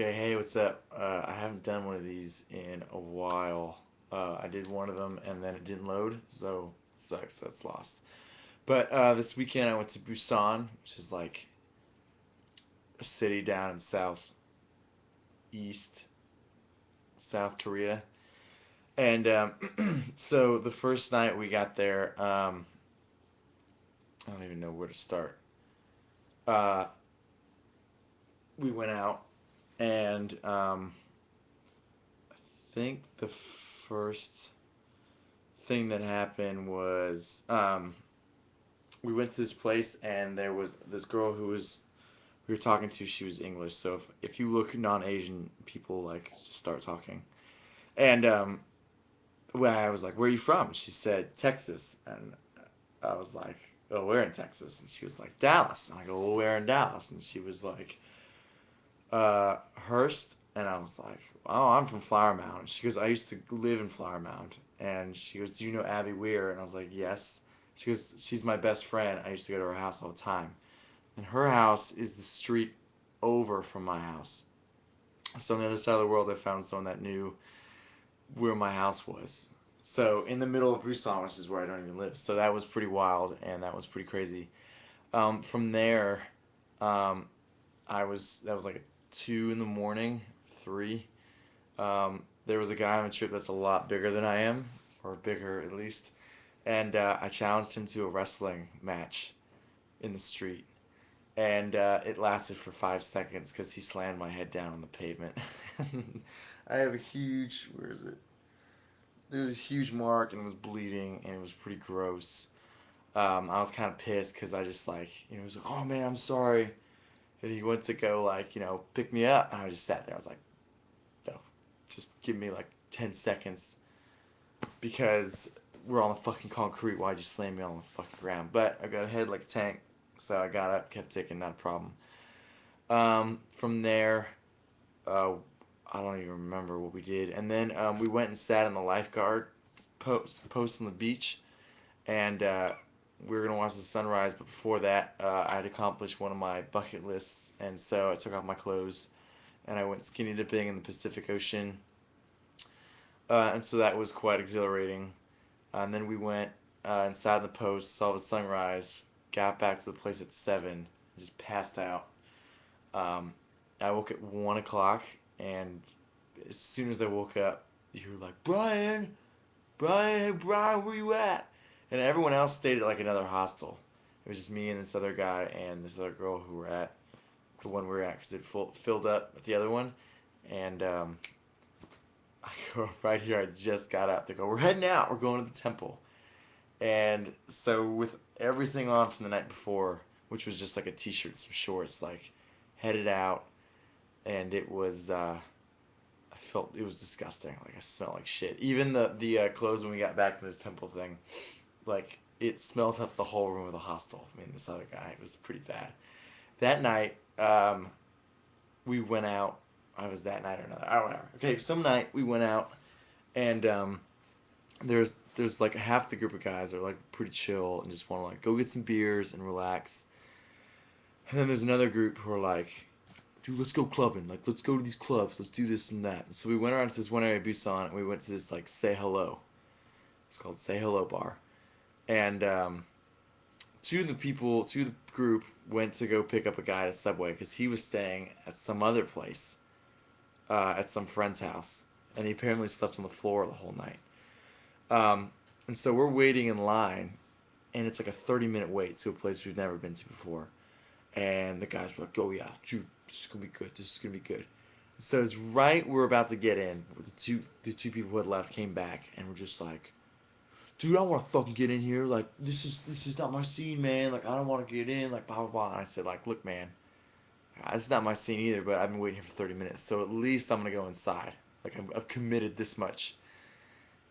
Okay, hey, what's up? I haven't done one of these in a while. I did one of them and then it didn't load, so sucks. That's lost. But this weekend I went to Busan, which is like a city down in southeast South Korea. And so the first night we got there, I don't even know where to start. Uh, we went out and I think the first thing that happened was we went to this place and there was this girl who was we were talking to. She was English, so if you look non-Asian, people like just start talking. And when I was like, "Where are you from?" She said Texas, and I was like, "Oh, we're in Texas," and she was like, "Dallas." And I go, "Well, we're in Dallas," and she was like, Hearst, and I was like, "Oh, I'm from Flower Mound." She goes, "I used to live in Flower Mound," and she goes, "Do you know Abby Weir?" And I was like, "Yes." She goes, "She's my best friend. I used to go to her house all the time." And her house is the street over from my house. So on the other side of the world, I found someone that knew where my house was. So in the middle of Busan, which is where I don't even live. So that was pretty wild and that was pretty crazy. From there, um, that was like at 2 in the morning, 3. There was a guy on the trip that's a lot bigger than I am, or bigger at least, and I challenged him to a wrestling match in the street, and it lasted for 5 seconds because he slammed my head down on the pavement. I have a huge, where is it? There was a huge mark and it was bleeding and it was pretty gross. I was kind of pissed because I just like, he was like, "Oh man, I'm sorry." And he went to go like, pick me up. And I just sat there. I was like, "No, just give me like 10 seconds because we're on the fucking concrete. Why'd you slam me on the fucking ground?" But I got a head like a tank. So I got up, kept ticking, not a problem. From there, uh, I don't even remember what we did. And then we went and sat in the lifeguard post on the beach, and we were gonna watch the sunrise. But before that, I had accomplished one of my bucket lists, and so I took off my clothes, and I went skinny dipping in the Pacific Ocean, and so that was quite exhilarating. And then we went inside the post, saw the sunrise, got back to the place at 7, just passed out. Um, I woke at 1 o'clock, and as soon as I woke up, you were like, "Brian, Brian, hey Brian, where you at?" And everyone else stayed at like another hostel. It was just me and this other guy and this other girl who were at the one we were at because it filled up at the other one. And I go right here. I just got up. They go, "We're heading out. We're going to the temple." And so with everything on from the night before, which was just like a t-shirt, some shorts, like headed out, and it was I felt it was disgusting. Like I smelled like shit. Even the clothes when we got back from this temple thing, like it smelled up the whole room of the hostel. I mean, this other guy, it was pretty bad. That night, we went out. I was that night or another. I don't know. Okay, some night we went out, and there's like half the group of guys are like pretty chill and just want to like go get some beers and relax. And then there's another group who are like, "Dude, let's go clubbing. Like, let's go to these clubs. Let's do this and that." And so we went around to this one area of Busan, and we went to this like Say Hello. It's called Say Hello Bar. And two of the group went to go pick up a guy at a Subway because he was staying at some other place, at some friend's house, and he apparently slept on the floor the whole night. Um, and so we're waiting in line, and it's like a 30-minute wait to a place we've never been to before. And the guys were like, "Oh yeah, dude, this is gonna be good. This is gonna be good." So it's right we're about to get in. The two people who had left came back and were just like, "Dude, I want to fucking get in here. Like this is not my scene, man. Like I don't want to get in. Like blah blah blah." And I said, "Like, look, man, this is not my scene either. But I've been waiting here for 30 minutes, so at least I'm gonna go inside. Like I've committed this much."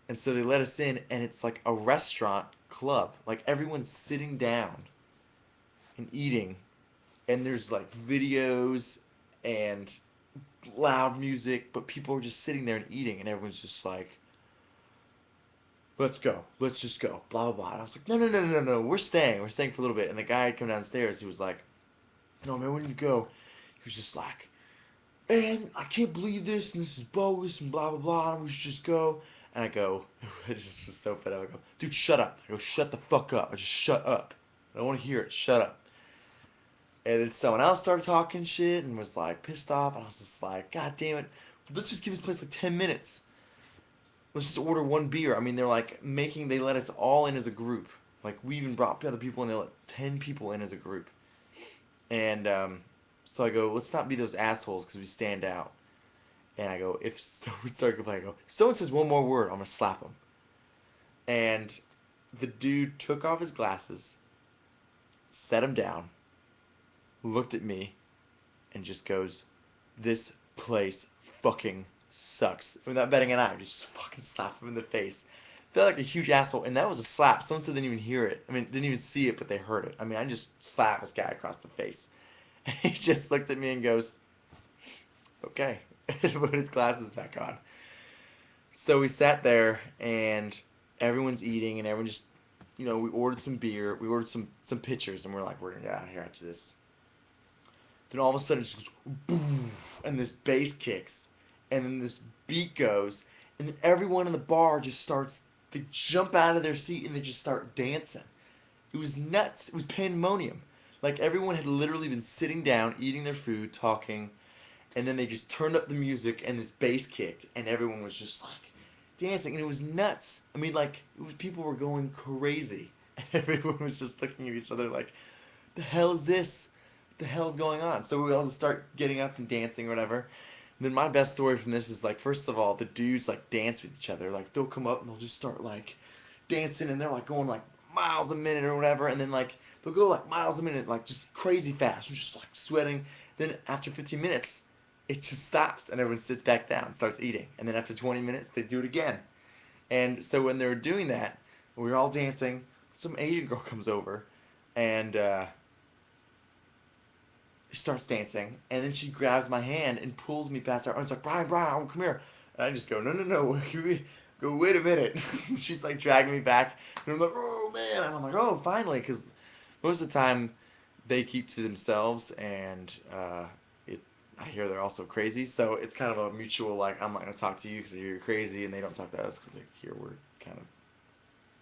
And so they let us in, and it's like a restaurant club. Like everyone's sitting down and eating, and there's like videos and loud music, but people are just sitting there and eating, and everyone's just like, "Let's go, let's just go," blah blah blah. And I was like, "No, no, no, no, no, we're staying for a little bit." And the guy had come downstairs. He was like, "No, man, we need to go." He was just like, and I can't believe this, and this is bogus, and blah blah blah, and we should just go. And I go, I just was so fed up. I go, dude, shut up. I go, shut the fuck up. I just shut up. I don't want to hear it. Shut up. And then someone else started talking shit and was like pissed off, and I was just like, God damn it, let's just give this place like 10 minutes. Let's just order one beer. I mean, they let us all in as a group. Like we even brought other people, and they let 10 people in as a group. And so I go, let's not be those assholes because we stand out. And I go, if someone started complaining, I go, if someone says one more word, I'm gonna slap him. And the dude took off his glasses, set him down, looked at me, and just goes, "This place fucking sucks." Without betting an eye, just fucking slap him in the face. Felt like a huge asshole, and that was a slap. Someone said they didn't even hear it. I mean, didn't even see it, but they heard it. I mean, I just slapped this guy across the face. And he just looked at me and goes, "Okay," and put his glasses back on. So we sat there, and everyone's eating, and everyone just, we ordered some beer, we ordered some pitchers, and we're like, we're gonna get out of here after this. Then all of a sudden, it just goes boom, and this bass kicks, and then this beat goes, and then everyone in the bar just starts. They jump out of their seat and they just start dancing. It was nuts. It was pandemonium. Like everyone had literally been sitting down, eating their food, talking, and then they just turned up the music and this bass kicked, and everyone was just like dancing, and it was nuts. I mean, like people were going crazy. Everyone was just looking at each other like, "The hell is this? The hell's going on?" So we all just start getting up and dancing or whatever. And then my best story from this is like, first of all, the dudes like dance with each other. Like they'll come up and they'll just start like dancing, and they're like going like miles a minute or whatever, and then like they'll go like miles a minute, like just crazy fast, and just like sweating. Then after 15 minutes, it just stops, and everyone sits back down, and starts eating, and then after 20 minutes, they do it again. And so when they were doing that, we were all dancing. Some Asian girl comes over, and starts dancing, and then she grabs my hand and pulls me past her arms like, Brian, Brian, come here. And I just go, no, no, no, go, wait a minute. She's like dragging me back, and I'm like, oh man, and I'm like, oh, finally, because most of the time they keep to themselves, and it, I hear they're also crazy, so it's kind of a mutual, like, I'm not gonna talk to you because you're crazy, and they don't talk to us because they hear we're kind of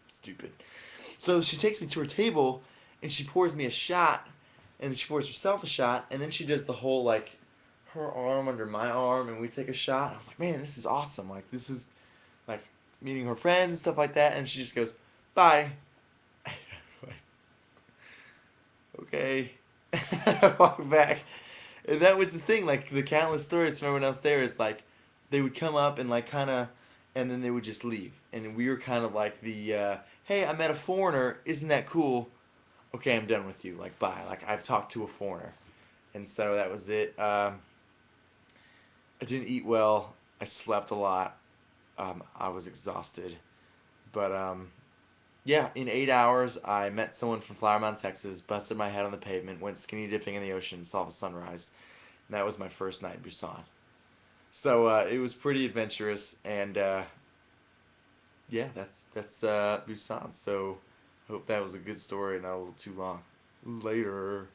stupid. So she takes me to her table, and she pours me a shot, and then she pours herself a shot, and then she does the whole like her arm under my arm, and we take a shot. I was like, man, this is awesome. Like this is like meeting her friends and stuff like that. And she just goes, bye. Okay. I walk back, and that was the thing. Like the countless stories from everyone else there is like they would come up and like kind of, and then they would just leave, and we were kind of like the hey, I met a foreigner. Isn't that cool? Okay, I'm done with you. Like, bye. Like, I've talked to a foreigner. And so that was it. I didn't eat well. I slept a lot. I was exhausted. But, yeah, in 8 hours, I met someone from Flower Mound, Texas, busted my head on the pavement, went skinny dipping in the ocean, saw the sunrise. And that was my first night in Busan. So, it was pretty adventurous. And, yeah, that's Busan. So, hope that was a good story and not a little too long. Later.